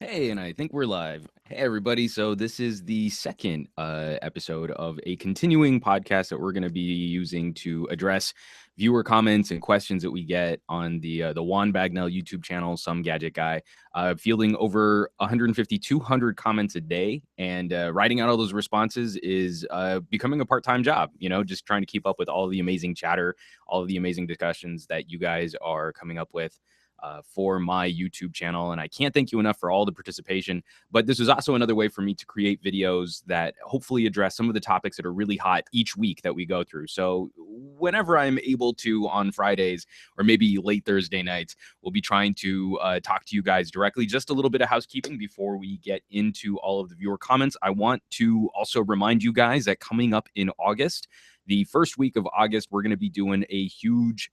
Hey, and I think we're live. Hey, everybody. So, this is the second episode of a continuing podcast that we're going to be using to address viewer comments and questions that we get on the Juan Bagnell YouTube channel, Some Gadget Guy, fielding over 150, 200 comments a day. And writing out all those responses is becoming a part-time job, just trying to keep up with all the amazing chatter, all of the amazing discussions that you guys are coming up with for my YouTube channel. And I can't thank you enough for all the participation. But this is also another way for me to create videos that hopefully address some of the topics that are really hot each week that we go through. So whenever I'm able to on Fridays or maybe late Thursday nights, we'll be trying to talk to you guys directly. Just a little bit of housekeeping before we get into all of the viewer comments. I want to also remind you guys that coming up in August, the first week of August, we're going to be doing a huge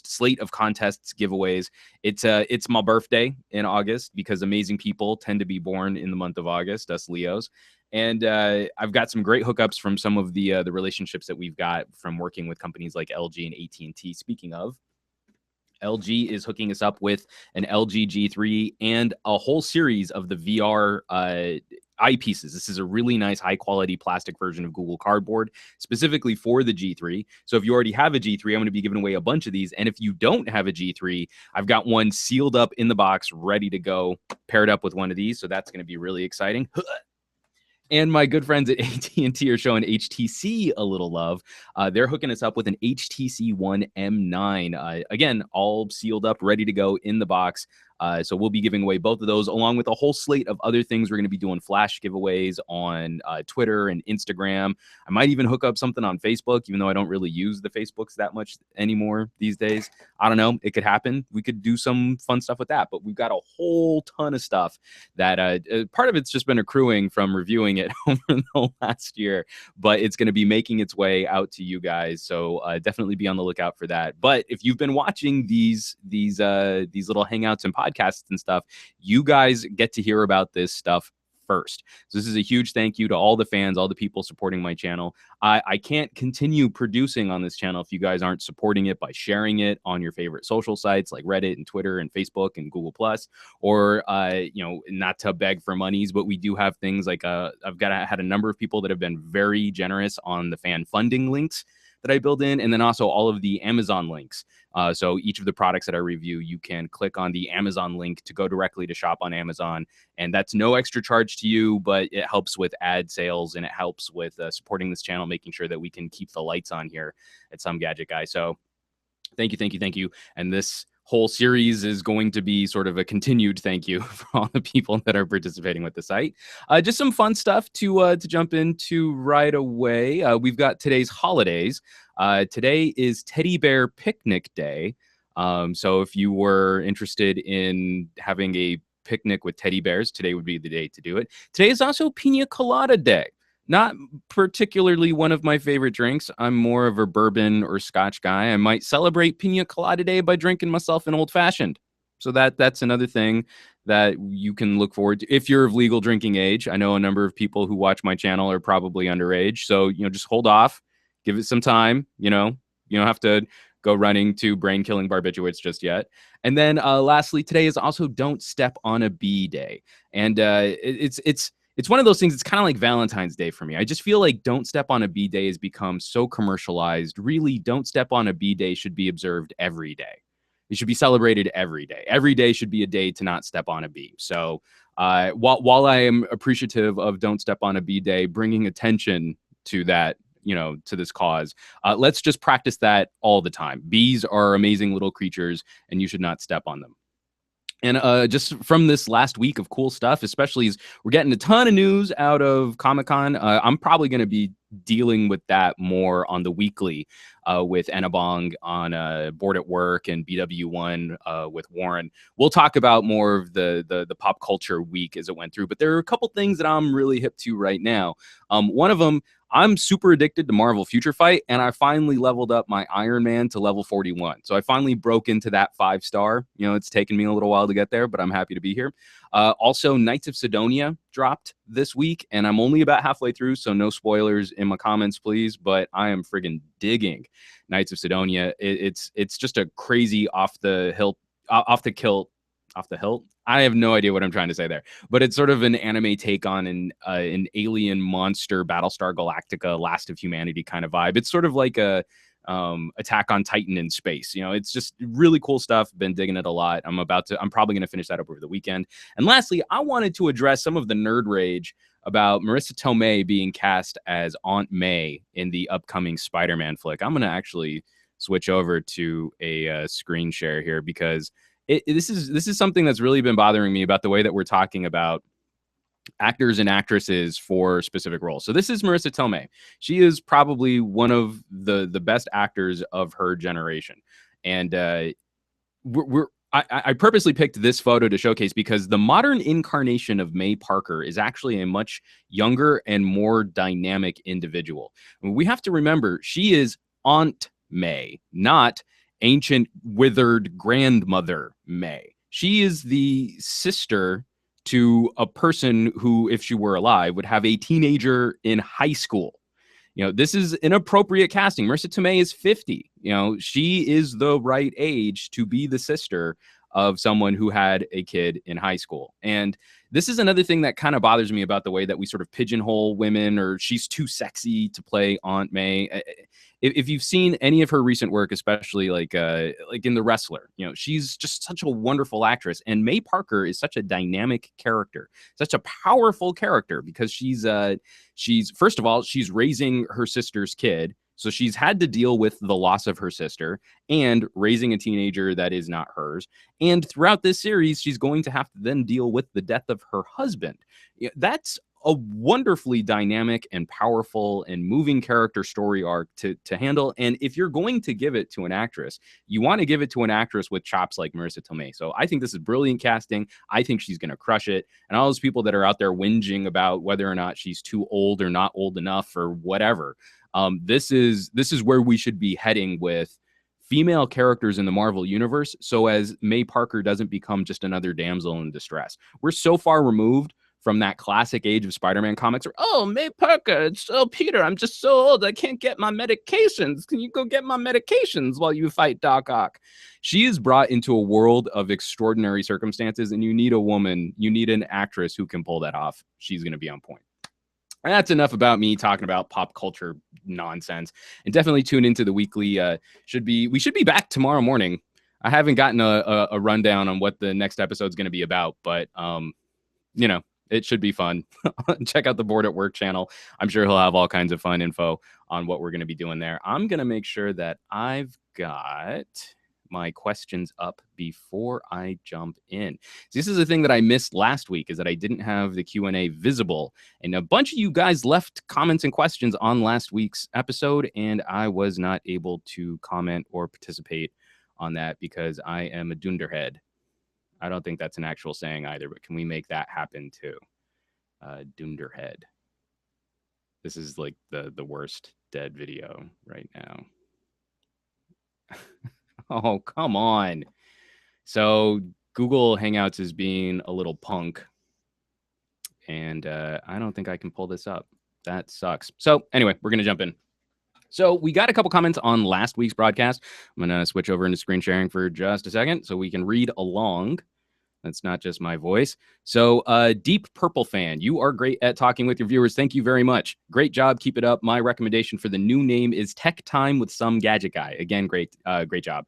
slate of contests, giveaways. It's my birthday in August because amazing people tend to be born in the month of August, us Leos. And I've got some great hookups from some of the relationships that we've got from working with companies like LG and AT&T. Speaking of, LG is hooking us up with an LG G3 and a whole series of the VR eyepieces. This is a really nice high quality plastic version of Google Cardboard specifically for the G3. So if you already have a G3, I'm going to be giving away a bunch of these. And if you don't have a G3, I've got one sealed up in the box, ready to go, paired up with one of these. So that's going to be really exciting. And my good friends at AT&T are showing HTC a little love. They're hooking us up with an HTC One M9. Again, all sealed up, ready to go in the box. So we'll be giving away both of those, along with a whole slate of other things. We're going to be doing flash giveaways on Twitter and Instagram. I might even hook up something on Facebook, even though I don't really use the Facebooks that much anymore these days. I don't know. It could happen. We could do some fun stuff with that. But we've got a whole ton of stuff that part of it's just been accruing from reviewing it over the last year, but it's going to be making its way out to you guys. So definitely be on the lookout for that. But if you've been watching these little hangouts and podcasts and stuff, you guys get to hear about this stuff first. So this is a huge thank you to all the fans, all the people supporting my channel. I can't continue producing on this channel if you guys aren't supporting it by sharing it on your favorite social sites like Reddit and Twitter and Facebook and Google Plus, or not to beg for monies, but we do have things like had a number of people that have been very generous on the fan funding links that I build in, and then also all of the Amazon links. So each of the products that I review, you can click on the Amazon link to go directly to shop on Amazon. And that's no extra charge to you, but it helps with ad sales and it helps with supporting this channel, making sure that we can keep the lights on here at Some Gadget Guy. So thank you, thank you, thank you. And this whole series is going to be sort of a continued thank you for all the people that are participating with the site. Just some fun stuff to jump into right away. We've got today's holidays. Today is Teddy Bear Picnic Day. So if you were interested in having a picnic with teddy bears, today would be the day to do it. Today is also Pina Colada Day. Not particularly one of my favorite drinks. I'm more of a bourbon or scotch guy. I might celebrate Pina Colada Day by drinking myself an old fashioned. So that's another thing that you can look forward to if you're of legal drinking age. I know a number of people who watch my channel are probably underage. So, just hold off, give it some time. You don't have to go running to brain killing barbiturates just yet. And then lastly, today is also Don't Step on a Bee Day. And it's one of those things. It's kind of like Valentine's Day for me. I just feel like Don't Step on a Bee Day has become so commercialized. Really, Don't Step on a Bee Day should be observed every day. It should be celebrated every day. Every day should be a day to not step on a bee. So while I am appreciative of Don't Step on a Bee Day, bringing attention to that, to this cause, let's just practice that all the time. Bees are amazing little creatures, and you should not step on them. And just from this last week of cool stuff, especially as we're getting a ton of news out of Comic-Con, I'm probably going to be dealing with that more on the weekly with Enabong on Board at Work and BW1 with Warren. We'll talk about more of the pop culture week as it went through. But there are a couple things that I'm really hip to right now. One of them, I'm super addicted to Marvel Future Fight, and I finally leveled up my Iron Man to level 41. So I finally broke into that 5-star. It's taken me a little while to get there, but I'm happy to be here. Also, Knights of Cydonia dropped this week, and I'm only about halfway through, so no spoilers in my comments, please. But I am friggin' digging Knights of Cydonia. It's just a crazy off the kilt off the hilt. I have no idea what I'm trying to say there, but it's sort of an anime take on an alien monster, Battlestar Galactica, Last of Humanity kind of vibe. It's sort of like a Attack on Titan in space. You know, it's just really cool stuff. Been digging it a lot. I'm probably going to finish that up over the weekend. And lastly, I wanted to address some of the nerd rage about Marissa Tomei being cast as Aunt May in the upcoming Spider-Man flick. I'm going to actually switch over to a screen share here because this is something that's really been bothering me about the way that we're talking about actors and actresses for specific roles. So this is Marissa Tomei. She is probably one of the best actors of her generation, and I purposely picked this photo to showcase because the modern incarnation of May Parker is actually a much younger and more dynamic individual. We have to remember she is Aunt May, not ancient withered grandmother May. She is the sister to a person who, if she were alive, would have a teenager in high school. You know, this is inappropriate casting. Marissa Tomei is 50. You know, she is the right age to be the sister of someone who had a kid in high school. And this is another thing that kind of bothers me about the way that we sort of pigeonhole women, or she's too sexy to play Aunt May. If you've seen any of her recent work, especially like in The Wrestler, you know, she's just such a wonderful actress. And May Parker is such a dynamic character, such a powerful character, because she's first of all, she's raising her sister's kid. So she's had to deal with the loss of her sister and raising a teenager that is not hers. And throughout this series, she's going to have to then deal with the death of her husband. That's a wonderfully dynamic and powerful and moving character story arc to handle. And if you're going to give it to an actress, you want to give it to an actress with chops like Marissa Tomei. So I think this is brilliant casting. I think she's going to crush it. And all those people that are out there whinging about whether or not she's too old or not old enough or whatever, this is where we should be heading with female characters in the Marvel universe, so as May Parker doesn't become just another damsel in distress. We're so far removed from that classic age of Spider-Man comics where, oh, May Parker, oh, Peter, I'm just so old, I can't get my medications. Can you go get my medications while you fight Doc Ock? She is brought into a world of extraordinary circumstances, and you need a woman, you need an actress who can pull that off. She's going to be on point. And that's enough about me talking about pop culture nonsense. And definitely tune into the weekly. We should be back tomorrow morning. I haven't gotten a rundown on what the next episode is going to be about, but you know, it should be fun. Check out the Board at Work channel. I'm sure he'll have all kinds of fun info on what we're going to be doing there. I'm going to make sure that I've got my questions up before I jump in. So this is the thing that I missed last week, is that I didn't have the Q&A visible, and a bunch of you guys left comments and questions on last week's episode, and I was not able to comment or participate on that because I am a dunderhead. I don't think that's an actual saying either, but can we make that happen too? Dunderhead. This is like the worst dead video right now. Oh, come on. So Google Hangouts is being a little punk, and I don't think I can pull this up. That sucks. So anyway, we're going to jump in. So we got a couple comments on last week's broadcast. I'm going to switch over into screen sharing for just a second so we can read along. That's not just my voice. So Deep Purple Fan, you are great at talking with your viewers. Thank you very much. Great job. Keep it up. My recommendation for the new name is Tech Time with Some Gadget Guy. Again, great job.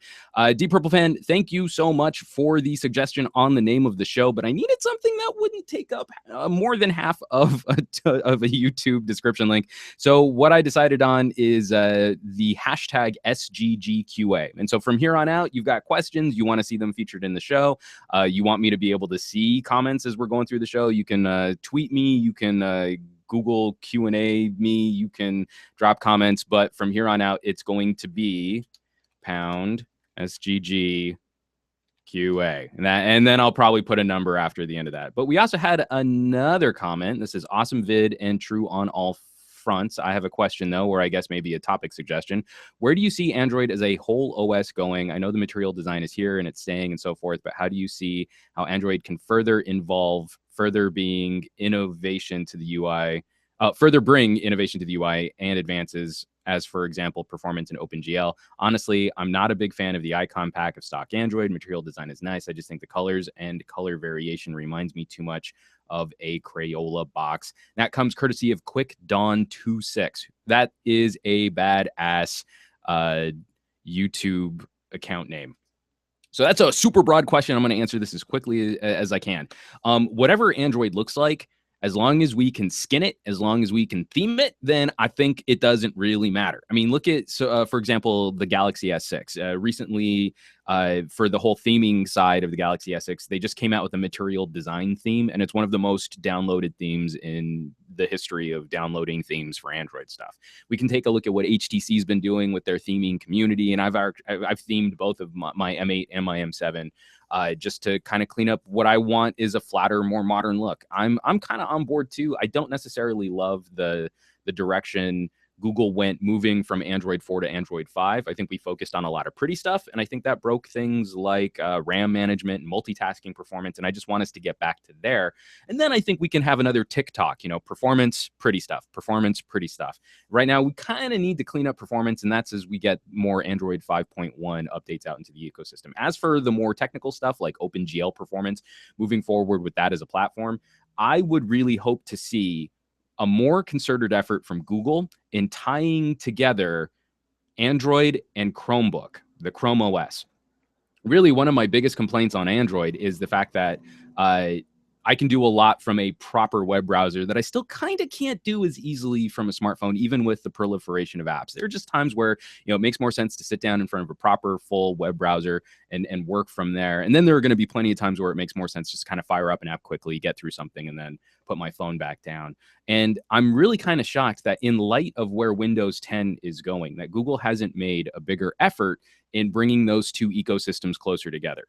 Deep Purple Fan, thank you so much for the suggestion on the name of the show, but I needed something that wouldn't take up more than half of a YouTube description link. So what I decided on is the hashtag SGGQA. And so from here on out, you've got questions. You want to see them featured in the show. You want me to be able to see comments as we're going through the show, you can tweet me, you can Google Q&A me, you can drop comments, but from here on out, it's going to be pound SGG QA. And then I'll probably put a number after the end of that. But we also had another comment. This is awesome vid and true on all fronts. I have a question though, or I guess maybe a topic suggestion. Where do you see Android as a whole OS going? I know the material design is here and it's staying and so forth, but how do you see how Android can further involve further being innovation to the UI further bring innovation to the UI and advances as, for example, performance in OpenGL. Honestly, I'm not a big fan of the icon pack of stock Android. Material design is nice. I just think the colors and color variation reminds me too much of a Crayola box. That comes courtesy of Quick Dawn 26. That is a badass YouTube account name. So that's a super broad question. I'm going to answer this as quickly as I can. Whatever Android looks like, as long as we can skin it, as long as we can theme it, then I think it doesn't really matter. I mean, look at, for example, the Galaxy S6. Recently, for the whole theming side of the Galaxy S6, they just came out with a material design theme, and it's one of the most downloaded themes in the history of downloading themes for Android stuff. We can take a look at what HTC's been doing with their theming community, and I've themed both of my M8 and my M7. Just to kind of clean up what I want is a flatter, more modern look. I'm kind of on board too. I don't necessarily love the direction Google went moving from Android 4 to Android 5. I think we focused on a lot of pretty stuff, and I think that broke things like RAM management and multitasking performance, and I just want us to get back to there. And then I think we can have another TikTok, performance, pretty stuff, performance, pretty stuff. Right now, we kind of need to clean up performance, and that's as we get more Android 5.1 updates out into the ecosystem. As for the more technical stuff like OpenGL performance, moving forward with that as a platform, I would really hope to see a more concerted effort from Google in tying together Android and Chromebook, the Chrome OS. Really, one of my biggest complaints on Android is the fact that I can do a lot from a proper web browser that I still kind of can't do as easily from a smartphone, even with the proliferation of apps. There are just times where, it makes more sense to sit down in front of a proper full web browser and work from there. And then there are going to be plenty of times where it makes more sense just kind of fire up an app quickly, get through something, and then put my phone back down. And I'm really kind of shocked that in light of where Windows 10 is going, that Google hasn't made a bigger effort in bringing those two ecosystems closer together.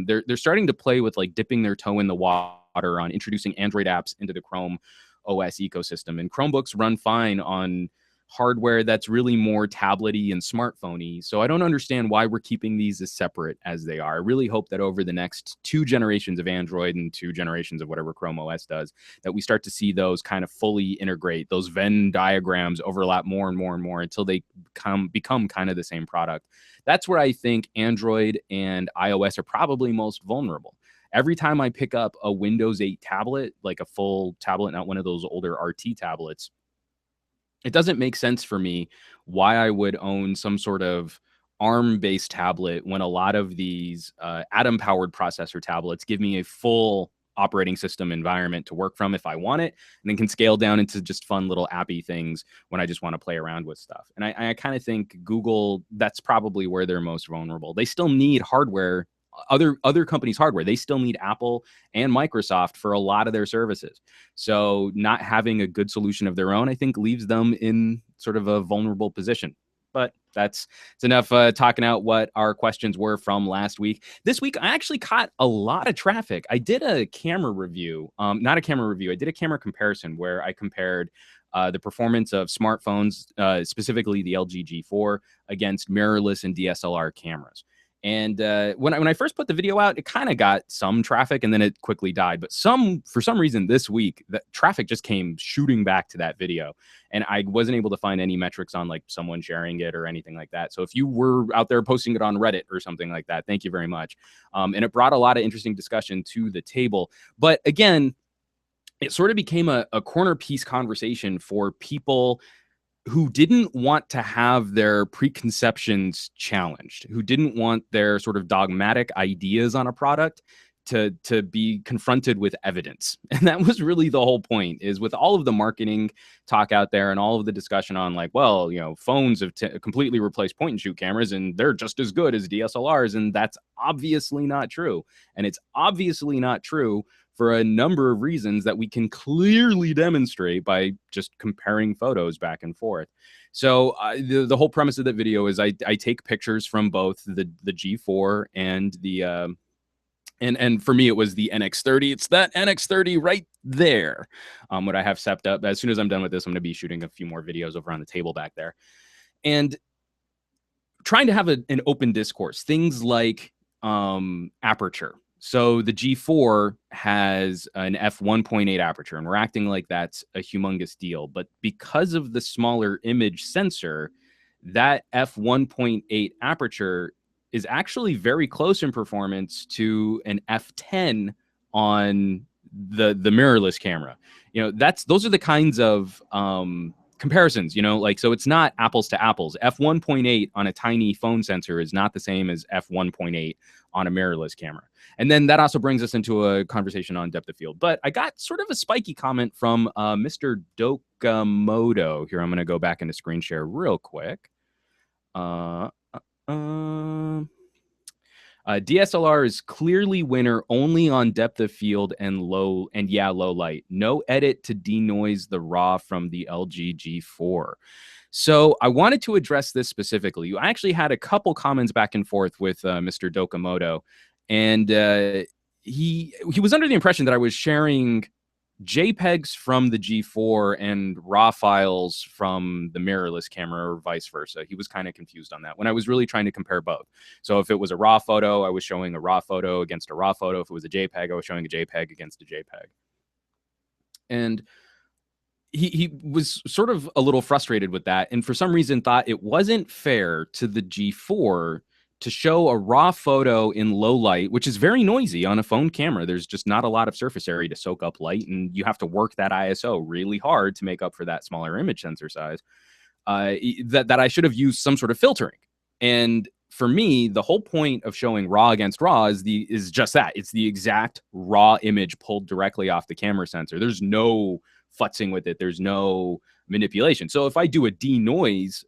They're starting to play with like dipping their toe in the water on introducing Android apps into the Chrome OS ecosystem. And Chromebooks run fine on hardware that's really more tablet-y and smartphone-y. So I don't understand why we're keeping these as separate as they are. I really hope that over the next 2 generations of Android and 2 generations of whatever Chrome OS does, that we start to see those kind of fully integrate, those Venn diagrams overlap more and more and more until they become kind of the same product. That's where I think Android and iOS are probably most vulnerable. Every time I pick up a Windows 8 tablet, like a full tablet, not one of those older RT tablets, it doesn't make sense for me why I would own some sort of ARM-based tablet when a lot of these Atom-powered processor tablets give me a full operating system environment to work from if I want it, and then can scale down into just fun little appy things when I just want to play around with stuff. And I kind of think Google, that's probably where they're most vulnerable. They still need hardware, other companies' hardware. They still need Apple and Microsoft for a lot of their services. So not having a good solution of their own, I think, leaves them in sort of a vulnerable position. But it's enough talking out what our questions were from last week. This week, I actually caught a lot of traffic. I did a camera review, not a camera review. I did a camera comparison where I compared the performance of smartphones, specifically the LG G4, against mirrorless and DSLR cameras. And when I first put the video out, it kind of got some traffic and then it quickly died. But for some reason this week, the traffic just came shooting back to that video. And I wasn't able to find any metrics on like someone sharing it or anything like that. So if you were out there posting it on Reddit or something like that, thank you very much. And it brought a lot of interesting discussion to the table. But again, it sort of became a corner piece conversation for people who didn't want to have their preconceptions challenged, who didn't want their sort of dogmatic ideas on a product to be confronted with evidence. And that was really the whole point, is with all of the marketing talk out there and all of the discussion on like, well, phones have completely replaced point and shoot cameras and they're just as good as DSLRs. And that's obviously not true. And it's obviously not true for a number of reasons that we can clearly demonstrate by just comparing photos back and forth. So the whole premise of that video is I take pictures from both the G4 and the and for me it was the NX30. It's that NX30 right there. What I have set up. As soon as I'm done with this, I'm going to be shooting a few more videos over on the table back there, and trying to have an open discourse. Things like Aperture. So the G4 has an f1.8 aperture, and we're acting like that's a humongous deal. But because of the smaller image sensor, that f1.8 aperture is actually very close in performance to an f10 on the mirrorless camera. Those are the kinds of comparisons, so it's not apples to apples. F1.8 on a tiny phone sensor is not the same as f1.8 on a mirrorless camera. And then that also brings us into a conversation on depth of field. But I got sort of a spiky comment from Mr. Dokamoto. Here, I'm going to go back into screen share real quick. DSLR is clearly winner only on depth of field and low light. No edit to denoise the raw from the LG G4. So I wanted to address this specifically. You actually had a couple comments back and forth with Mr. Dokamoto, and he was under the impression that I was sharing JPEGs from the G4 and RAW files from the mirrorless camera, or vice versa. He was kind of confused on that when I was really trying to compare both. So if it was a RAW photo, I was showing a RAW photo against a RAW photo. If it was a JPEG, I was showing a JPEG against a JPEG. And he was sort of a little frustrated with that, and for some reason thought it wasn't fair to the G4 to show a raw photo in low light, which is very noisy on a phone camera. There's just not a lot of surface area to soak up light, and you have to work that ISO really hard to make up for that smaller image sensor size. That I should have used some sort of filtering. And for me, the whole point of showing raw against raw is just that. It's the exact raw image pulled directly off the camera sensor. There's no futzing with it. There's no manipulation. So if I do a denoise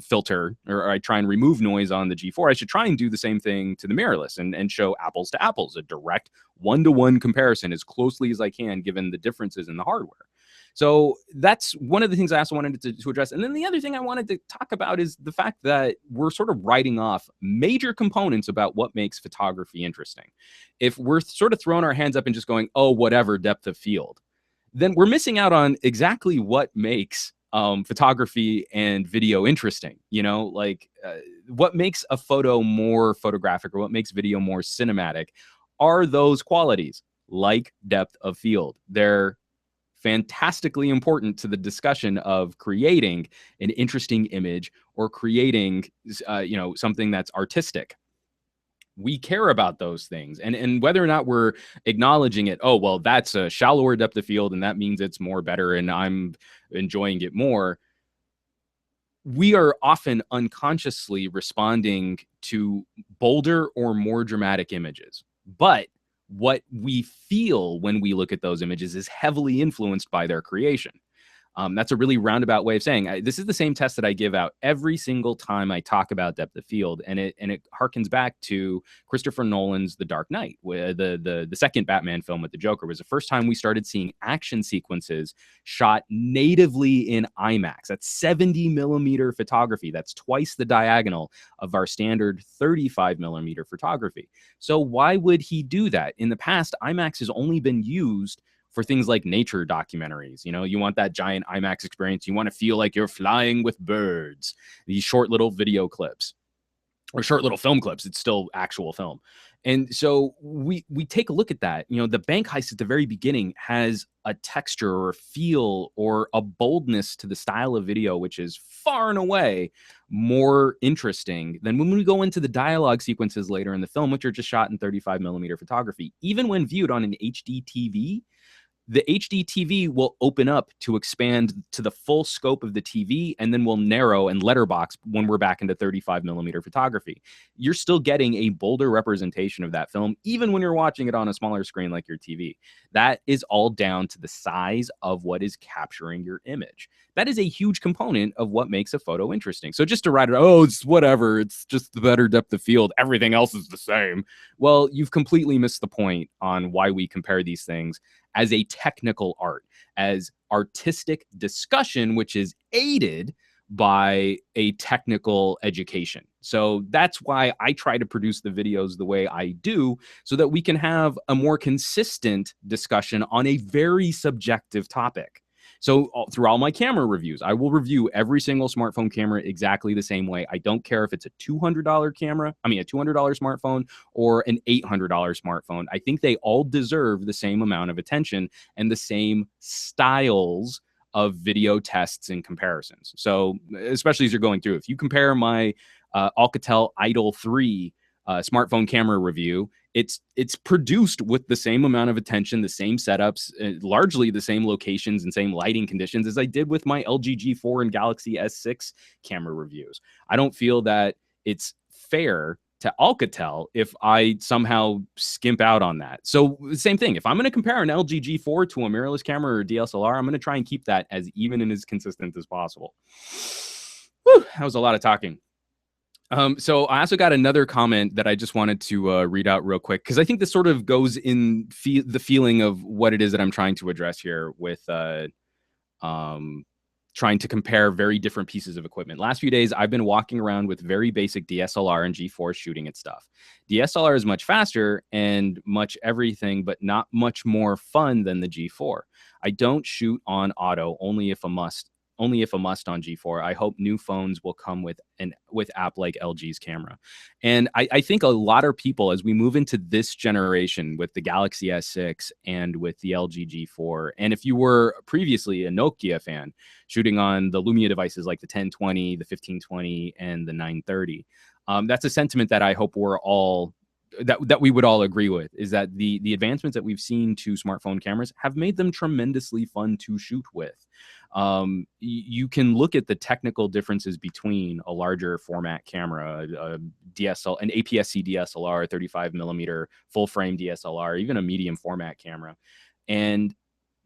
filter, or I try and remove noise on the G4, I should try and do the same thing to the mirrorless and show apples to apples, a direct one-to-one comparison as closely as I can, given the differences in the hardware. So that's one of the things I also wanted to address. And then the other thing I wanted to talk about is the fact that we're sort of writing off major components about what makes photography interesting. If we're sort of throwing our hands up and just going, oh, whatever, depth of field, then we're missing out on exactly what makes photography and video interesting. What makes a photo more photographic, or what makes video more cinematic, are those qualities, like depth of field. They're fantastically important to the discussion of creating an interesting image or creating something that's artistic. We care about those things, and whether or not we're acknowledging it, oh, well, that's a shallower depth of field and that means it's more better and I'm enjoying it more. We are often unconsciously responding to bolder or more dramatic images. But what we feel when we look at those images is heavily influenced by their creation. That's a really roundabout way of saying this is the same test that I give out every single time I talk about depth of field, and it harkens back to Christopher Nolan's The Dark Knight, where the second Batman film with the Joker was the first time we started seeing action sequences shot natively in IMAX. That's 70 millimeter photography. That's twice the diagonal of our standard 35 millimeter photography. So why would he do that? In the past, IMAX has only been used for things like nature documentaries. You want that giant IMAX experience. You want to feel like you're flying with birds. These short little video clips, or short little film clips. It's still actual film. And so we take a look at that. The bank heist at the very beginning has a texture or a feel or a boldness to the style of video, which is far and away more interesting than when we go into the dialogue sequences later in the film, which are just shot in 35 millimeter photography. Even when viewed on an HD TV, the HD TV will open up to expand to the full scope of the TV, and then will narrow and letterbox when we're back into 35 millimeter photography. You're still getting a bolder representation of that film, even when you're watching it on a smaller screen like your TV. That is all down to the size of what is capturing your image. That is a huge component of what makes a photo interesting. So just to write it, oh, it's whatever, it's just the better depth of field, everything else is the same. Well, you've completely missed the point on why we compare these things as a technical art, as artistic discussion, which is aided by a technical education. So that's why I try to produce the videos the way I do, so that we can have a more consistent discussion on a very subjective topic. So through all my camera reviews, I will review every single smartphone camera exactly the same way. I don't care if it's a $200 camera, a $200 smartphone or an $800 smartphone. I think they all deserve the same amount of attention and the same styles of video tests and comparisons. So especially as you're going through, if you compare my Alcatel Idol 3 smartphone camera review, it's produced with the same amount of attention, the same setups, largely the same locations and same lighting conditions as I did with my LG G4 and Galaxy S6 camera reviews. I don't feel that it's fair to Alcatel if I somehow skimp out on that. So same thing. If I'm going to compare an LG G4 to a mirrorless camera or DSLR, I'm going to try and keep that as even and as consistent as possible. Whew, that was a lot of talking. So I also got another comment that I just wanted to read out real quick, because I think this sort of goes in the feeling of what it is that I'm trying to address here with trying to compare very different pieces of equipment. Last few days, I've been walking around with very basic DSLR and G4 shooting at stuff. DSLR is much faster and much everything, but not much more fun than the G4. I don't shoot on auto, only if a must on G4. I hope new phones will come with app like LG's camera. And I think a lot of people, as we move into this generation with the Galaxy S6 and with the LG G4, and if you were previously a Nokia fan shooting on the Lumia devices like the 1020, the 1520, and the 930, that's a sentiment that I hope we're all that we would all agree with, is that the advancements that we've seen to smartphone cameras have made them tremendously fun to shoot with. You can look at the technical differences between a larger format camera, an APS-C DSLR, 35 millimeter full frame DSLR, even a medium format camera. And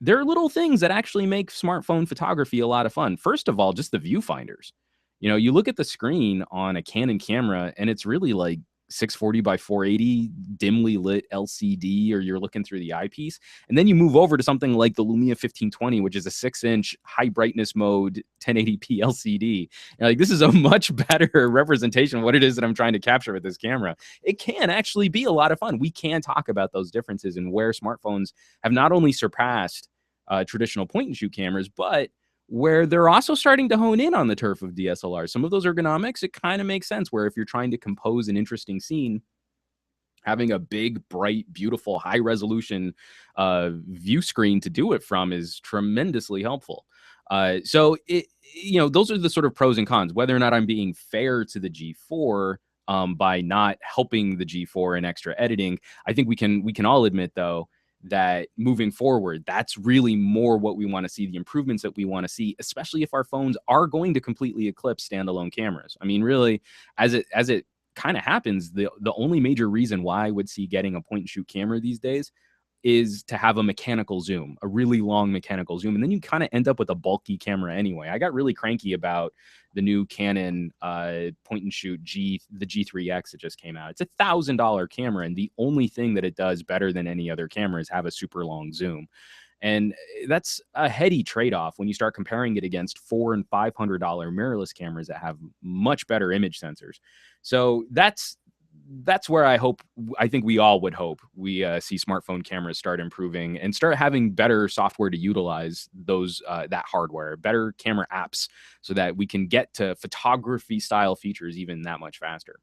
there are little things that actually make smartphone photography a lot of fun. First of all, just the viewfinders. You look at the screen on a Canon camera and it's really like 640 by 480 dimly lit LCD, or you're looking through the eyepiece. And then you move over to something like the Lumia 1520, which is a 6-inch high brightness mode 1080p LCD. And like, this is a much better representation of what it is that I'm trying to capture with this camera. It can actually be a lot of fun. We can talk about those differences and where smartphones have not only surpassed traditional point and shoot cameras, but where they're also starting to hone in on the turf of DSLR. Some of those ergonomics, it kind of makes sense, where if you're trying to compose an interesting scene, having a big, bright, beautiful, high-resolution view screen to do it from is tremendously helpful. So, those are the sort of pros and cons. Whether or not I'm being fair to the G4 by not helping the G4 in extra editing, I think we can all admit, though, that moving forward, that's really more what we want to see, the improvements that we want to see, especially if our phones are going to completely eclipse standalone cameras. I mean, really, as it kind of happens, the only major reason why I would see getting a point and shoot camera these days is to have a mechanical zoom, a really long mechanical zoom. And then you kind of end up with a bulky camera anyway. I got really cranky about the new Canon point and shoot the G3X that just came out. It's $1,000 camera, and the only thing that it does better than any other camera is have a super long zoom. And that's a heady trade-off when you start comparing it against $400 and $500 mirrorless cameras that have much better image sensors. So that's where I think we all would hope we see smartphone cameras start improving and start having better software to utilize those that hardware, better camera apps, so that we can get to photography style features even that much faster.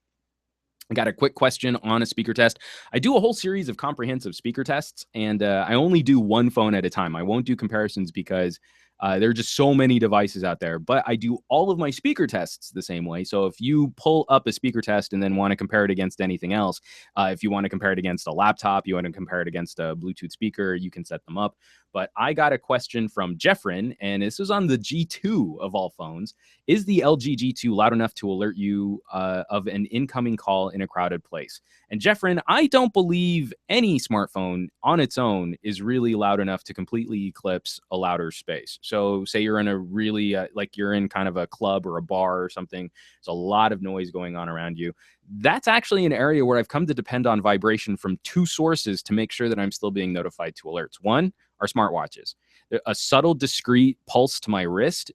I got a quick question on a speaker test. I do a whole series of comprehensive speaker tests, and I only do one phone at a time. I won't do comparisons because there are just so many devices out there, but I do all of my speaker tests the same way. So if you pull up a speaker test and then want to compare it against anything else, if you want to compare it against a laptop, you want to compare it against a Bluetooth speaker, you can set them up. But I got a question from Jeffrin, and this was on the G2 of all phones. Is the LG G2 loud enough to alert you of an incoming call in a crowded place? And Jeffrin, I don't believe any smartphone on its own is really loud enough to completely eclipse a louder space. So say you're in a really, like you're in kind of a club or a bar or something, there's a lot of noise going on around you. That's actually an area where I've come to depend on vibration from two sources to make sure that I'm still being notified to alerts. One, are smartwatches. A subtle, discrete pulse to my wrist,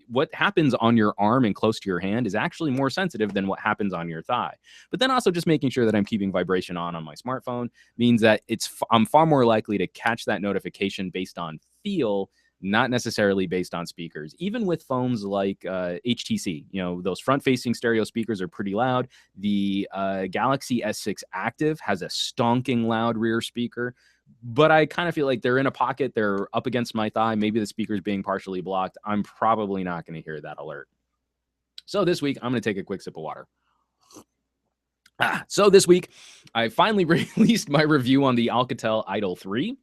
what happens on your arm and close to your hand is actually more sensitive than what happens on your thigh. But then also just making sure that I'm keeping vibration on my smartphone means that I'm far more likely to catch that notification based on feel not necessarily based on speakers. Even with phones like HTC, those front-facing stereo speakers are pretty loud. The Galaxy S6 Active has a stonking loud rear speaker, but I kind of feel like they're in a pocket. They're up against my thigh. Maybe the speaker's being partially blocked. I'm probably not going to hear that alert. So this week, I'm going to take a quick sip of water. So this week, I finally released my review on the Alcatel Idol 3.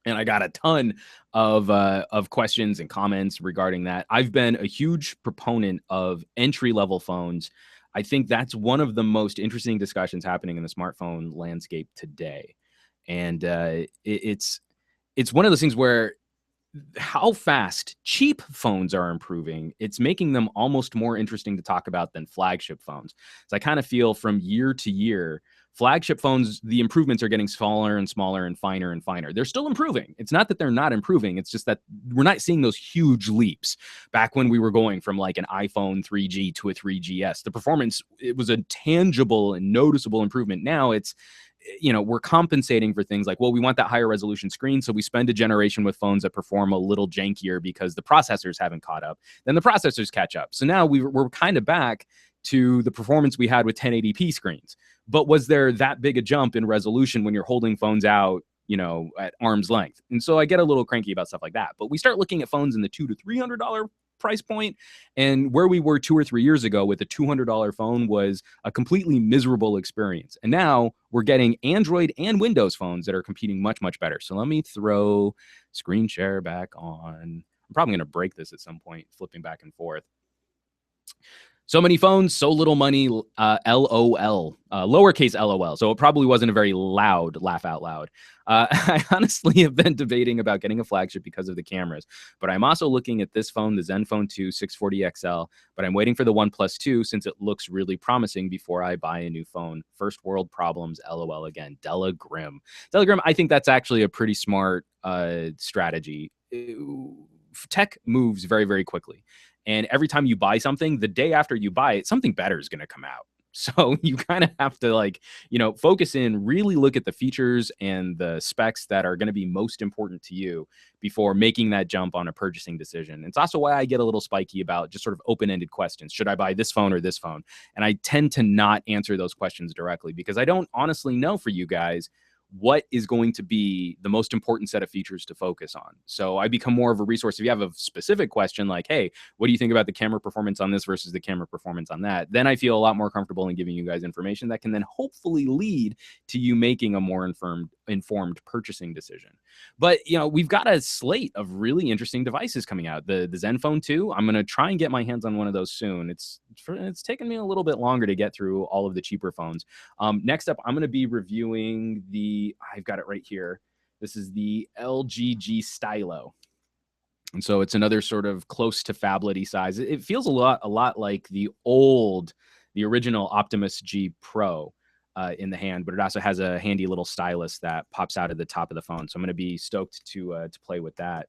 And I got a ton of questions and comments regarding that. I've been a huge proponent of entry-level phones. I think that's one of the most interesting discussions happening in the smartphone landscape today. And it's one of those things where how fast cheap phones are improving, it's making them almost more interesting to talk about than flagship phones. So I kind of feel from year to year, flagship phones, the improvements are getting smaller and smaller and finer and finer. They're still improving. It's not that they're not improving. It's just that we're not seeing those huge leaps. Back when we were going from like an iPhone 3G to a 3GS, the performance, it was a tangible and noticeable improvement. Now it's, we're compensating for things like, well, we want that higher resolution screen. So we spend a generation with phones that perform a little jankier because the processors haven't caught up. Then the processors catch up. So now we're kind of back to the performance we had with 1080p screens. But was there that big a jump in resolution when you're holding phones out, at arm's length? And so I get a little cranky about stuff like that. But we start looking at phones in the $200 to $300 price point, and where we were 2 or 3 years ago with a $200 phone was a completely miserable experience. And now we're getting Android and Windows phones that are competing much, much better. So let me throw screen share back on. I'm probably going to break this at some point, flipping back and forth. So many phones, so little money, LOL, lowercase LOL. So it probably wasn't a very loud laugh out loud. I honestly have been debating about getting a flagship because of the cameras, but I'm also looking at this phone, the Zenfone 2 640 XL, but I'm waiting for the OnePlus 2 since it looks really promising before I buy a new phone. First world problems, LOL again. Della Grim, I think that's actually a pretty smart strategy. Tech moves very, very quickly. And every time you buy something, the day after you buy it, something better is going to come out. So you kind of have to focus in, really look at the features and the specs that are going to be most important to you before making that jump on a purchasing decision. It's also why I get a little spiky about just sort of open-ended questions. Should I buy this phone or this phone? And I tend to not answer those questions directly because I don't honestly know for you guys what is going to be the most important set of features to focus on. So I become more of a resource. If you have a specific question like, hey, what do you think about the camera performance on this versus the camera performance on that? Then I feel a lot more comfortable in giving you guys information that can then hopefully lead to you making a more informed purchasing decision. But, we've got a slate of really interesting devices coming out. The Zenfone 2, I'm going to try and get my hands on one of those soon. It's taken me a little bit longer to get through all of the cheaper phones. Next up, I'm going to be reviewing I've got it right here. This is the LG G Stylo. And so it's another sort of close to phablet-y size. It feels a lot like the original Optimus G Pro in the hand, but it also has a handy little stylus that pops out at the top of the phone. So I'm going to be stoked to play with that.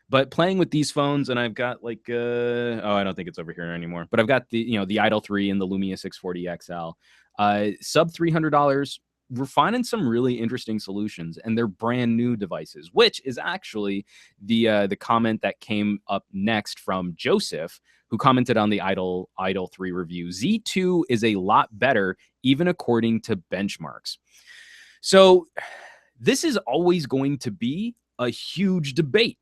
But playing with these phones, and I've got I don't think it's over here anymore, but I've got the Idol 3 and the Lumia 640 XL. Sub $300, we're finding some really interesting solutions, and they're brand new devices, which is actually the comment that came up next from Joseph, who commented on the Idol 3 review. Z2 is a lot better, even according to benchmarks. So this is always going to be a huge debate.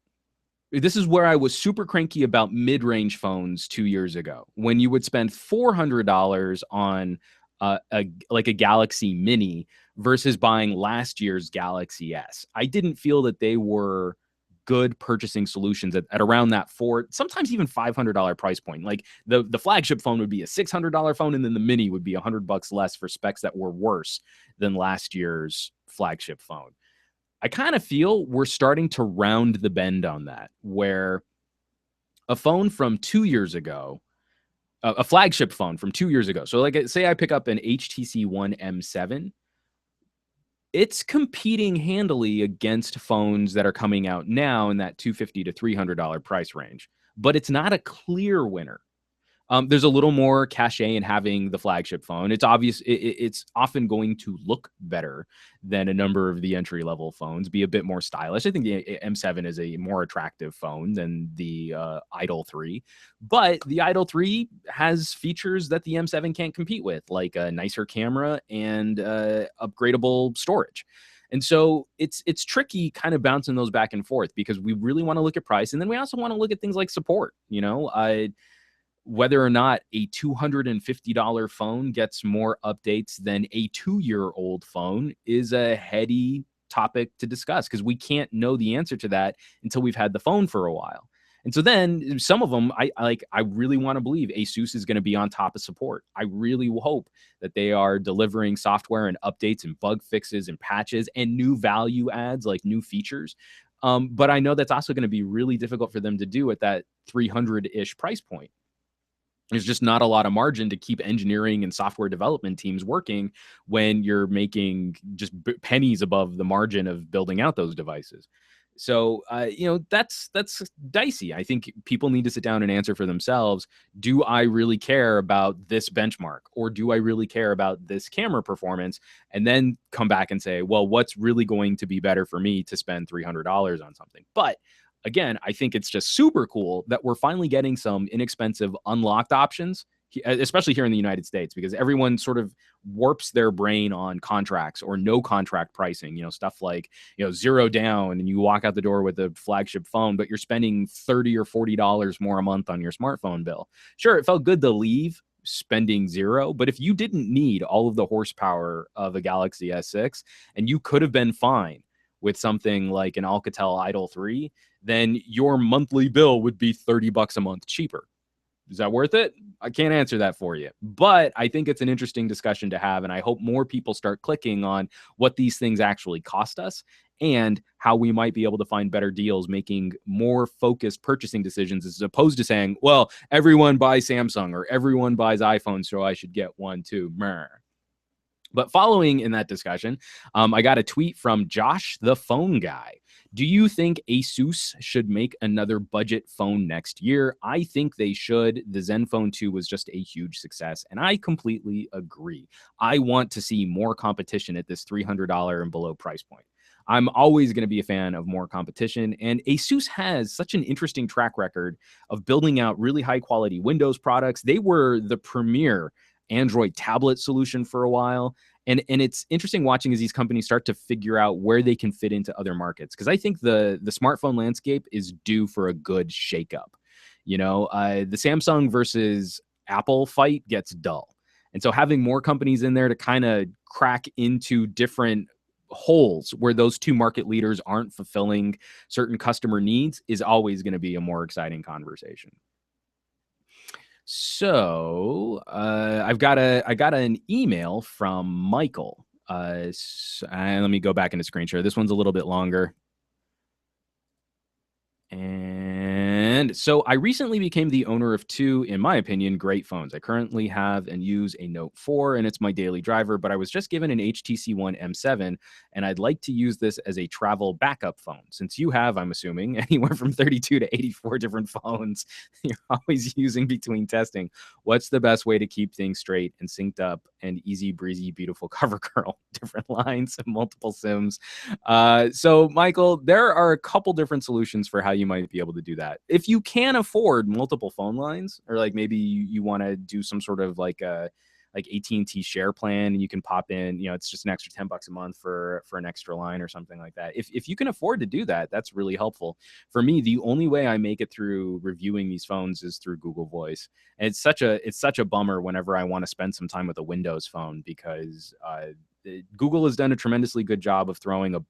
This is where I was super cranky about mid-range phones 2 years ago, when you would spend $400 on a Galaxy Mini versus buying last year's Galaxy S. I didn't feel that they were good purchasing solutions at around that sometimes even $500 price point. Like the flagship phone would be a $600 phone, and then the Mini would be $100 less for specs that were worse than last year's flagship phone. I kind of feel we're starting to round the bend on that, where a phone from 2 years ago, a flagship phone from 2 years ago. So say I pick up an HTC One M7, it's competing handily against phones that are coming out now in that $250 to $300 price range, but it's not a clear winner. There's a little more cachet in having the flagship phone. It's obvious it's often going to look better than a number of the entry level phones, be a bit more stylish. I think the M7 is a more attractive phone than the Idol 3, but the Idol 3 has features that the M7 can't compete with, like a nicer camera and upgradable storage. And so it's tricky kind of bouncing those back and forth because we really want to look at price, and then we also want to look at things like support. Whether or not a $250 phone gets more updates than a 2-year-old phone is a heady topic to discuss because we can't know the answer to that until we've had the phone for a while. And so then some of them, I really want to believe Asus is going to be on top of support. I really hope that they are delivering software and updates and bug fixes and patches and new value adds, like new features. But I know that's also going to be really difficult for them to do at that 300-ish price point. There's just not a lot of margin to keep engineering and software development teams working when you're making just pennies above the margin of building out those devices. So, that's dicey. I think people need to sit down and answer for themselves. Do I really care about this benchmark, or do I really care about this camera performance? And then come back and say, well, what's really going to be better for me to spend $300 on something? But again, I think it's just super cool that we're finally getting some inexpensive unlocked options, especially here in the United States, because everyone sort of warps their brain on contracts or no contract pricing, stuff like, 0 down and you walk out the door with a flagship phone, but you're spending $30 or $40 more a month on your smartphone bill. Sure, it felt good to leave spending 0, but if you didn't need all of the horsepower of a Galaxy S6 and you could have been fine with something like an Alcatel Idol 3, then your monthly bill would be $30 a month cheaper. Is that worth it? I can't answer that for you, but I think it's an interesting discussion to have. And I hope more people start clicking on what these things actually cost us and how we might be able to find better deals, making more focused purchasing decisions, as opposed to saying, well, everyone buys Samsung or everyone buys iPhone, so I should get one too. Meh. But following in that discussion, I got a tweet from Josh the Phone Guy. Do you think Asus should make another budget phone next year? I think they should. The Zenfone 2 was just a huge success, and I completely agree. I want to see more competition at this $300 and below price point. I'm always going to be a fan of more competition, and Asus has such an interesting track record of building out really high-quality Windows products. They were the premier Android tablet solution for a while. And it's interesting watching as these companies start to figure out where they can fit into other markets. Because I think the smartphone landscape is due for a good shakeup. The Samsung versus Apple fight gets dull. And so having more companies in there to kind of crack into different holes where those two market leaders aren't fulfilling certain customer needs is always going to be a more exciting conversation. So I got an email from Michael. And let me go back into screen share. This one's a little bit longer. And so I recently became the owner of 2, in my opinion, great phones. I currently have and use a Note 4, and it's my daily driver, but I was just given an HTC One M7, and I'd like to use this as a travel backup phone. Since you have, I'm assuming, anywhere from 32 to 84 different phones you're always using between testing, what's the best way to keep things straight and synced up and easy breezy, beautiful cover girl? Different lines and multiple SIMs. So, Michael, there are a couple different solutions for how you might be able to do that. If you can afford multiple phone lines, or like maybe you want to do some sort of like AT&T share plan, and you can pop in, it's just an extra $10 a month for an extra line or something like that. If you can afford to do that, that's really helpful. For me, the only way I make it through reviewing these phones is through Google Voice. And it's such a bummer whenever I want to spend some time with a Windows phone, because Google has done a tremendously good job of throwing a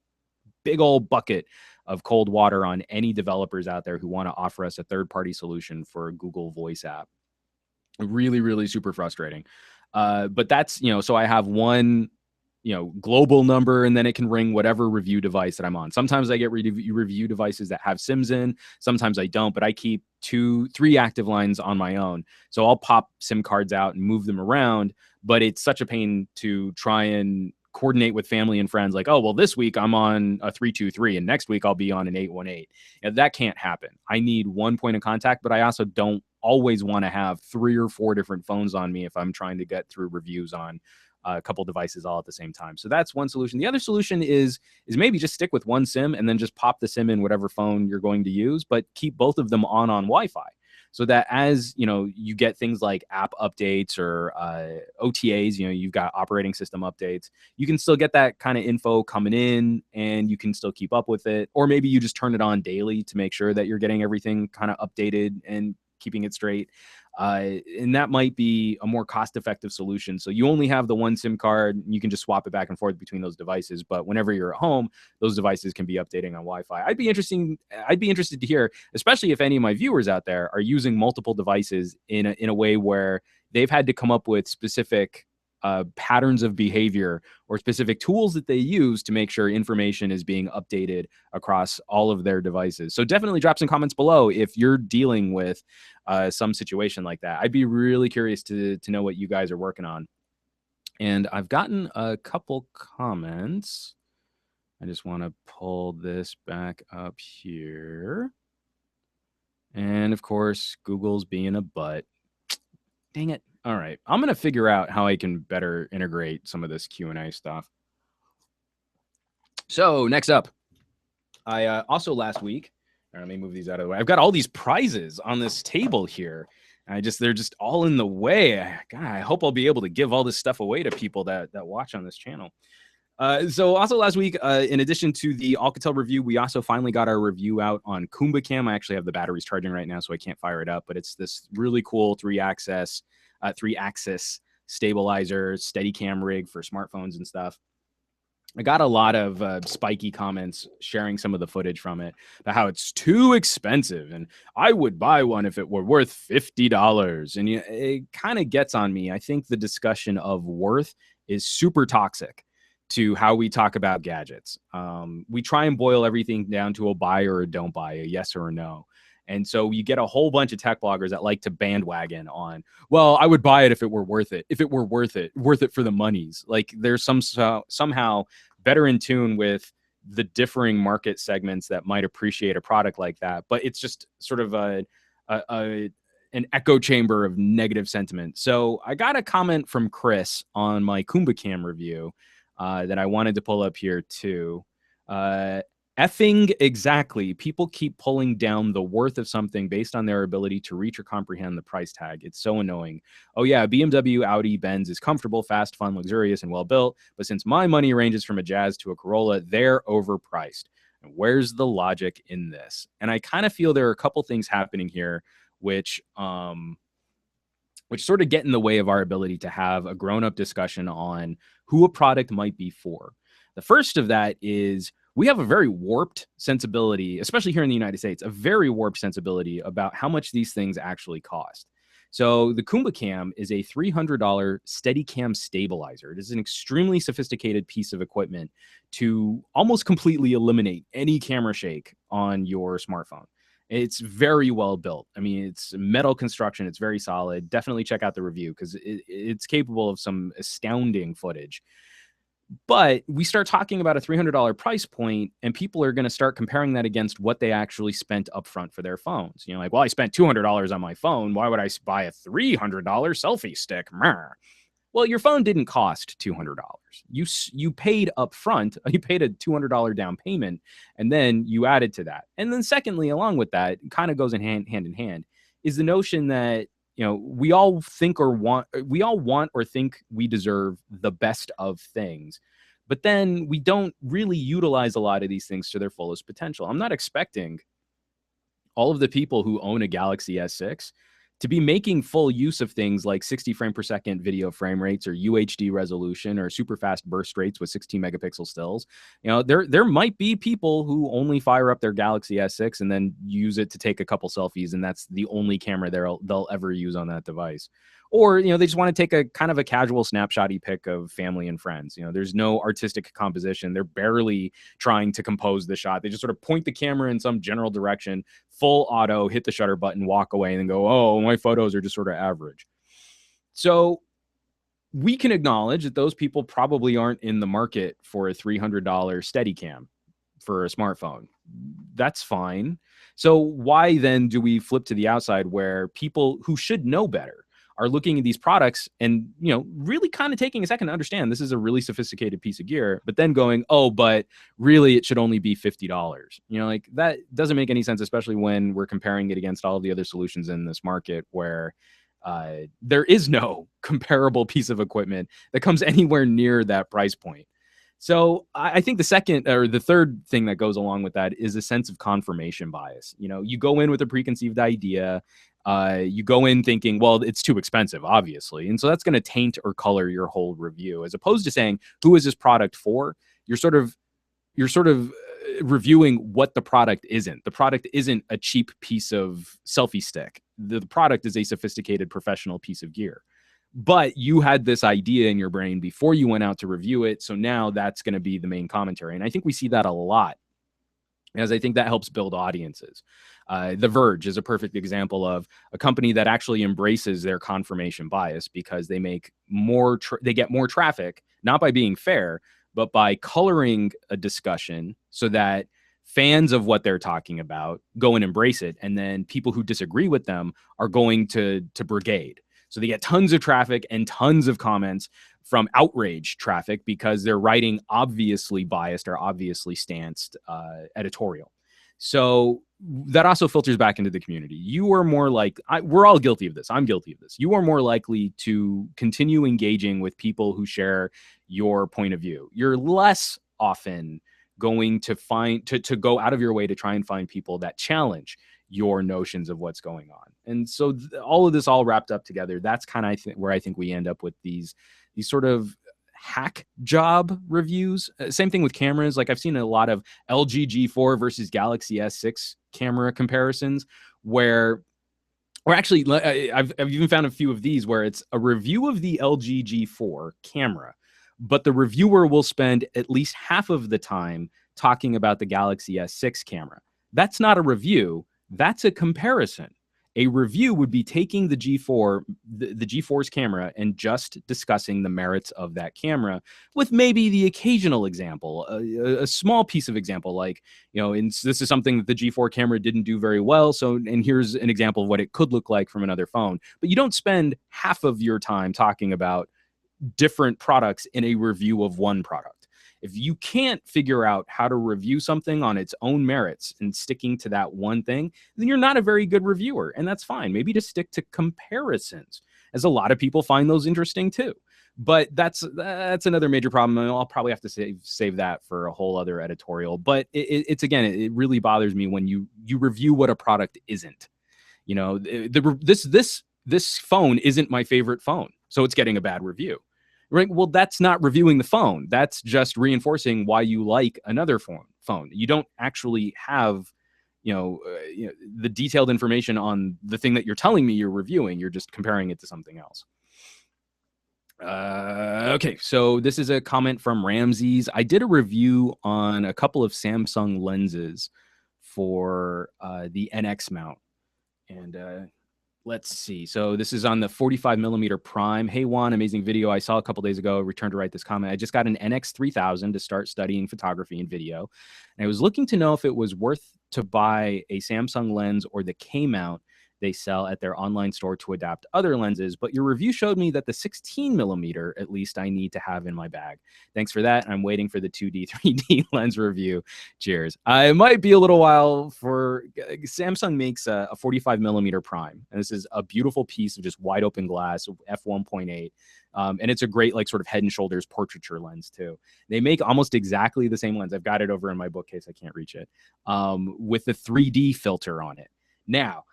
big old bucket of cold water on any developers out there who want to offer us a third-party solution for a Google Voice app. Really, really super frustrating. But that's, so I have one, global number, and then it can ring whatever review device that I'm on. Sometimes I get review devices that have SIMs in, sometimes I don't, but I keep 2-3 active lines on my own. So I'll pop SIM cards out and move them around, but it's such a pain to try and coordinate with family and friends, like, oh, well, this week I'm on a 323 and next week I'll be on an 818. That can't happen. I need one point of contact, but I also don't always want to have 3 or 4 different phones on me if I'm trying to get through reviews on a couple devices all at the same time. So that's one solution. The other solution is maybe just stick with one SIM and then just pop the SIM in whatever phone you're going to use, but keep both of them on Wi-Fi. So that as you get things like app updates or OTAs, you've got operating system updates, you can still get that kind of info coming in and you can still keep up with it. Or maybe you just turn it on daily to make sure that you're getting everything kind of updated and keeping it straight. And that might be a more cost-effective solution. So you only have the one SIM card, you can just swap it back and forth between those devices. But whenever you're at home, those devices can be updating on Wi-Fi. I'd be interested to hear, especially if any of my viewers out there are using multiple devices in a way where they've had to come up with specific patterns of behavior or specific tools that they use to make sure information is being updated across all of their devices. So definitely drop some comments below if you're dealing with some situation like that. I'd be really curious to know what you guys are working on. And I've gotten a couple comments. I just want to pull this back up here. And of course, Google's being a butt. Dang it. All right. I'm going to figure out how I can better integrate some of this Q&A stuff. So next up, I also last week, let me move these out of the way. I've got all these prizes on this table here. They're just all in the way. God, I hope I'll be able to give all this stuff away to people that watch on this channel. So also last week, in addition to the Alcatel review, we also finally got our review out on KumbaCam. I actually have the batteries charging right now, so I can't fire it up, but it's this really cool three-axis stabilizer Steadicam rig for smartphones and stuff. I got a lot of spiky comments sharing some of the footage from it about how it's too expensive and I would buy one if it were worth $50. And it kind of gets on me. I think the discussion of worth is super toxic to how we talk about gadgets. We try and boil everything down to a buy or a don't buy, a yes or a no. And so you get a whole bunch of tech bloggers that like to bandwagon on, well, I would buy it if it were worth it. If it were worth it for the monies. Like there's somehow better in tune with the differing market segments that might appreciate a product like that. But it's just sort of an echo chamber of negative sentiment. So I got a comment from Chris on my KumbaCam review that I wanted to pull up here too. Effing exactly. People keep pulling down the worth of something based on their ability to reach or comprehend the price tag. It's so annoying. Oh yeah, BMW, Audi, Benz is comfortable, fast, fun, luxurious, and well built. But since my money ranges from a Jazz to a Corolla, they're overpriced. And where's the logic in this? And I kind of feel there are a couple things happening here which sort of get in the way of our ability to have a grown-up discussion on who a product might be for. The first of that is we have a very warped sensibility, especially here in the United States, a very warped sensibility about how much these things actually cost. So the KumbaCam is a $300 Steadicam stabilizer. It is an extremely sophisticated piece of equipment to almost completely eliminate any camera shake on your smartphone. It's very well built. I mean, it's metal construction. It's very solid. Definitely check out the review because it's capable of some astounding footage. But we start talking about a $300 price point and people are going to start comparing that against what they actually spent upfront for their phones. Like, well, I spent $200 on my phone. Why would I buy a $300 selfie stick? Well, your phone didn't cost $200. You paid upfront. You paid a $200 down payment, and then you added to that. And then secondly, along with that, kind of goes hand in hand, is the notion that we all want or think we deserve the best of things, but then we don't really utilize a lot of these things to their fullest potential. I'm not expecting all of the people who own a Galaxy S6 to be making full use of things like 60 frame per second video frame rates or UHD resolution or super fast burst rates with 16 megapixel stills. There might be people who only fire up their Galaxy S6 and then use it to take a couple selfies, and that's the only camera they'll ever use on that device. Or, they just want to take a kind of a casual snapshotty pic of family and friends. There's no artistic composition. They're barely trying to compose the shot. They just sort of point the camera in some general direction, full auto, hit the shutter button, walk away, and then go, oh, my photos are just sort of average. So we can acknowledge that those people probably aren't in the market for a $300 Steadicam for a smartphone. That's fine. So why then do we flip to the outside where people who should know better are looking at these products and, really kind of taking a second to understand this is a really sophisticated piece of gear, but then going, oh, but really it should only be $50. Like that doesn't make any sense, especially when we're comparing it against all of the other solutions in this market where there is no comparable piece of equipment that comes anywhere near that price point. So I think the second or the third thing that goes along with that is a sense of confirmation bias. You go in with a preconceived idea. You go in thinking, well, it's too expensive, obviously. And so that's going to taint or color your whole review, as opposed to saying, who is this product for? You're sort of reviewing what the product isn't. The product isn't a cheap piece of selfie stick. The product is a sophisticated professional piece of gear. But you had this idea in your brain before you went out to review it. So now that's going to be the main commentary. And I think we see that a lot, as I think that helps build audiences. The Verge is a perfect example of a company that actually embraces their confirmation bias because they make they get more traffic, not by being fair, but by coloring a discussion so that fans of what they're talking about go and embrace it. And then people who disagree with them are going to brigade. So they get tons of traffic and tons of comments from outrage traffic because they're writing obviously biased or obviously stanced editorial. So that also filters back into the community. You are more like, we're all guilty of this. I'm guilty of this. You are more likely to continue engaging with people who share your point of view. You're less often going to to go out of your way to try and find people that challenge your notions of what's going on. And so all of this all wrapped up together, that's kind of where I think we end up with these sort of hack job reviews. Same thing with cameras. Like I've seen a lot of LG G4 versus Galaxy S6 camera comparisons where, or actually I've even found a few of these where it's a review of the LG G4 camera, but the reviewer will spend at least half of the time talking about the Galaxy S6 camera. That's not a review. That's a comparison. A review would be taking the G4, the G4's camera, and just discussing the merits of that camera with maybe the occasional example, a small piece of example, like, this is something that the G4 camera didn't do very well. So, and here's an example of what it could look like from another phone. But you don't spend half of your time talking about different products in a review of one product. If you can't figure out how to review something on its own merits and sticking to that one thing, then you're not a very good reviewer. And that's fine. Maybe just stick to comparisons, as a lot of people find those interesting too. But that's another major problem. And I'll probably have to save that for a whole other editorial. But it's again, it really bothers me when you review what a product isn't. This phone isn't my favorite phone, so it's getting a bad review. Right. Well, that's not reviewing the phone. That's just reinforcing why you like another phone. You don't actually have, the detailed information on the thing that you're telling me you're reviewing. You're just comparing it to something else. Okay, so this is a comment from Ramses. I did a review on a couple of Samsung lenses for the NX mount, and let's see. So this is on the 45 millimeter prime. Hey Juan, amazing video I saw a couple days ago. Returned to write this comment. I just got an NX 3000 to start studying photography and video. And I was looking to know if it was worth to buy a Samsung lens or the K mount they sell at their online store to adapt other lenses. But your review showed me that the 16 millimeter, at least, I need to have in my bag. Thanks for that. I'm waiting for the 2D, 3D lens review. Cheers. It might be a little while for Samsung makes a 45 millimeter prime. And this is a beautiful piece of just wide open glass, f1.8. And it's a great, like, sort of head and shoulders portraiture lens too. They make almost exactly the same lens. I've got it over in my bookcase. I can't reach it. With the 3D filter on it. Now,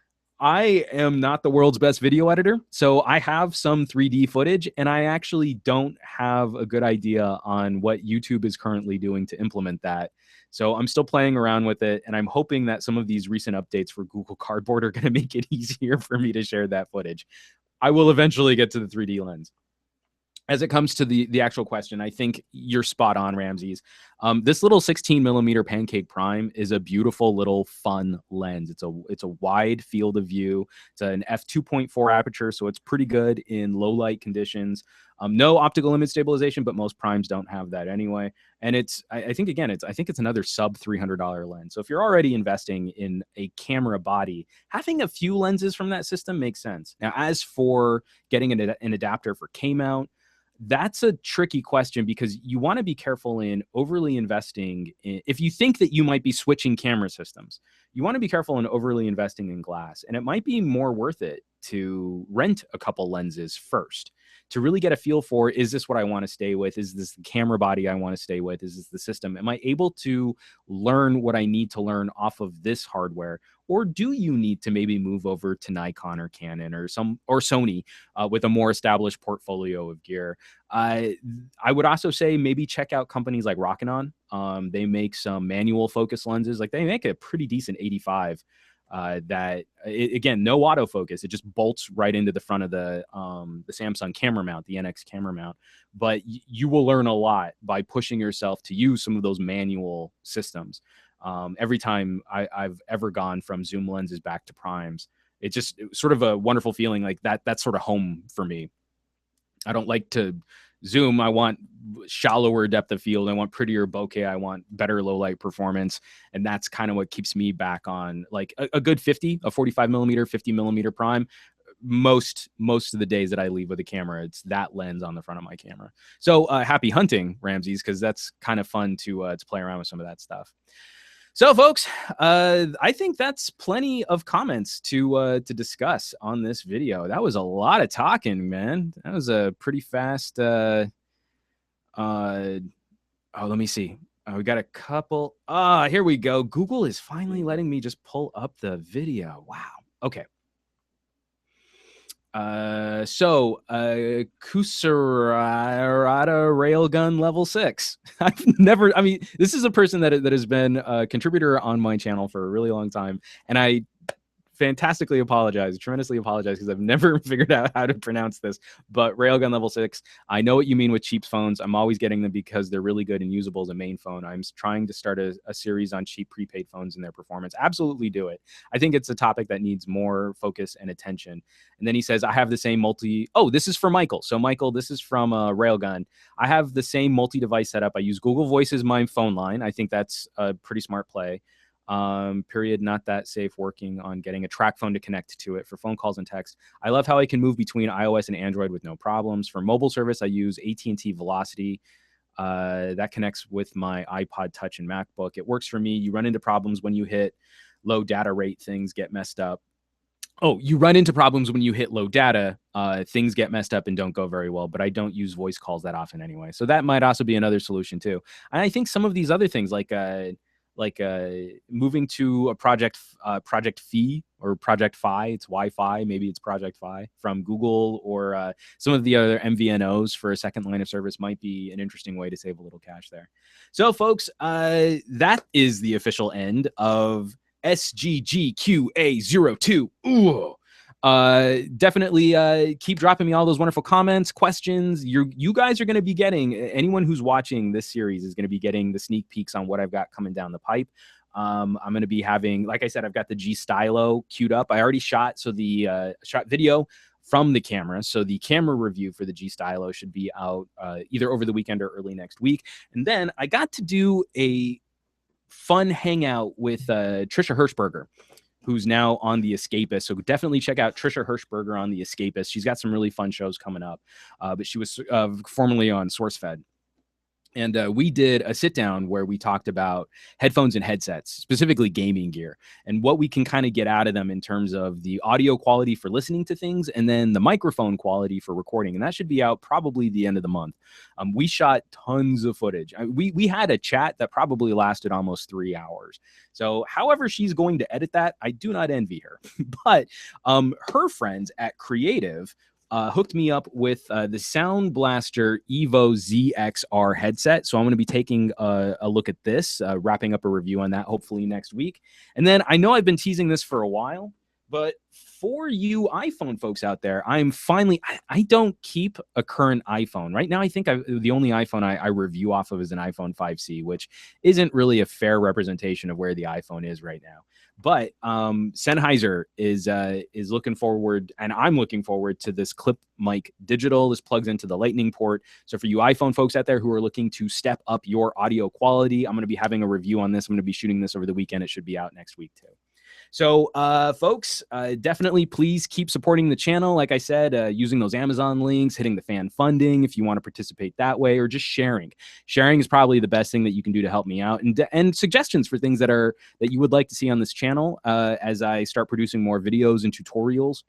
I am not the world's best video editor, so I have some 3D footage, and I actually don't have a good idea on what YouTube is currently doing to implement that. So I'm still playing around with it, and I'm hoping that some of these recent updates for Google Cardboard are going to make it easier for me to share that footage. I will eventually get to the 3D lens. as it comes to the actual question, I think you're spot on, Ramses. This little 16 millimeter pancake prime is a beautiful little fun lens. It's a wide field of view. It's an f2.4 aperture, so it's pretty good in low light conditions. No optical image stabilization, but most primes don't have that anyway. And I think it's another sub $300 lens. So if you're already investing in a camera body, having a few lenses from that system makes sense. Now, as for getting an adapter for K-mount, that's a tricky question because you want to be careful in overly investing in, if you think that you might be switching camera systems, you want to be careful in overly investing in glass. And it might be more worth it to rent a couple lenses first to really get a feel for, is this what I want to stay with? Is this the camera body I want to stay with? Is this the system? Am I able to learn what I need to learn off of this hardware? Or do you need to maybe move over to Nikon or Canon or Sony with a more established portfolio of gear? I would also say maybe check out companies like Rokinon. They make some manual focus lenses. Like they make a pretty decent 85 again, no autofocus. It just bolts right into the front of the Samsung camera mount, the NX camera mount. But you will learn a lot by pushing yourself to use some of those manual systems. Every time I've ever gone from zoom lenses back to primes, it was sort of a wonderful feeling. Like that's sort of home for me. I don't like to zoom. I want shallower depth of field. I want prettier bokeh. I want better low light performance. And that's kind of what keeps me back on like a good 45 millimeter, 50 millimeter prime. Most of the days that I leave with a camera, it's that lens on the front of my camera. So happy hunting, Ramses, because that's kind of fun to play around with some of that stuff. So, folks, I think that's plenty of comments to discuss on this video. That was a lot of talking, man. That was a pretty fast. Let me see. We got a couple. Here we go. Google is finally letting me just pull up the video. Wow. Okay. Kusarada Railgun level 6. This is a person that has been a contributor on my channel for a really long time, and I tremendously apologize because I've never figured out how to pronounce this, but Railgun level 6, I know what you mean with cheap phones. I'm always getting them because they're really good and usable as a main phone. I'm trying to start a series on cheap prepaid phones and their performance. Absolutely do it. I think it's a topic that needs more focus and attention. And then he says, I have the same this is for Michael. So Michael, this is from Railgun. I have the same multi-device setup. I use Google Voice as my phone line. I think that's a pretty smart play. Not that safe working on getting a track phone to connect to it for phone calls and text. I love how I can move between iOS and Android with no problems. For mobile service, I use AT&T Velocity. That connects with my iPod Touch and MacBook. It works for me. You run into problems when you hit low data rate, things get messed up. You run into problems when you hit low data, things get messed up and don't go very well, but I don't use voice calls that often anyway. So that might also be another solution too. And I think some of these other things like moving to a Project Phi or Project Phi, it's Wi-Fi, maybe it's Project Phi from Google, or some of the other MVNOs for a second line of service might be an interesting way to save a little cash there. So folks, that is the official end of SGGQA 02. Ooh. Definitely keep dropping me all those wonderful comments, questions. You guys are going to be getting, anyone who's watching this series is going to be getting the sneak peeks on what I've got coming down the pipe. I'm going to be having, like I said, I've got the G Stylo queued up. I already shot video from the camera. So the camera review for the G Stylo should be out either over the weekend or early next week. And then I got to do a fun hangout with Trisha Hirschberger, who's now on The Escapist. So definitely check out Trisha Hirschberger on The Escapist. She's got some really fun shows coming up, but she was formerly on SourceFed. And we did a sit down where we talked about headphones and headsets, specifically gaming gear, and what we can kind of get out of them in terms of the audio quality for listening to things and then the microphone quality for recording. And that should be out probably the end of the month. We shot tons of footage. We had a chat that probably lasted almost 3 hours. So however she's going to edit that, I do not envy her. But her friends at Creative hooked me up with the Sound Blaster Evo ZXR headset. So I'm going to be taking a look at this, wrapping up a review on that hopefully next week. And then I know I've been teasing this for a while, But for you iPhone folks out there, I'm finally, I don't keep a current iPhone. Right now, I think the only iPhone I review off of is an iPhone 5C, which isn't really a fair representation of where the iPhone is right now. But Sennheiser is looking forward, and I'm looking forward to this clip mic digital. This plugs into the Lightning port. So for you iPhone folks out there who are looking to step up your audio quality, I'm going to be having a review on this. I'm going to be shooting this over the weekend. It should be out next week too. So, folks, definitely please keep supporting the channel. Like I said, using those Amazon links, hitting the fan funding if you want to participate that way, or just sharing. Sharing is probably the best thing that you can do to help me out, and suggestions for things that you would like to see on this channel as I start producing more videos and tutorials.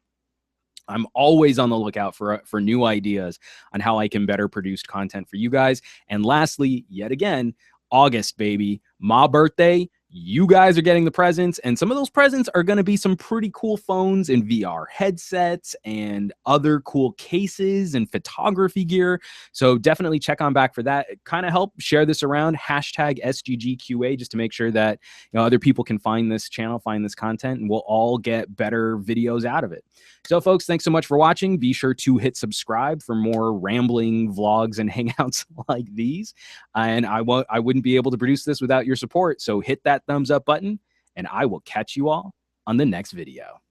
I'm always on the lookout for new ideas on how I can better produce content for you guys. And lastly, yet again, August, baby, my birthday. You guys are getting the presents, and some of those presents are going to be some pretty cool phones and VR headsets and other cool cases and photography gear. So definitely check on back for that. Kind of help share this around, hashtag SGGQA, just to make sure that other people can find this channel, find this content, and we'll all get better videos out of it. So folks, thanks so much for watching. Be sure to hit subscribe for more rambling vlogs and hangouts like these. And I wouldn't be able to produce this without your support. So hit that thumbs up button, and I will catch you all on the next video.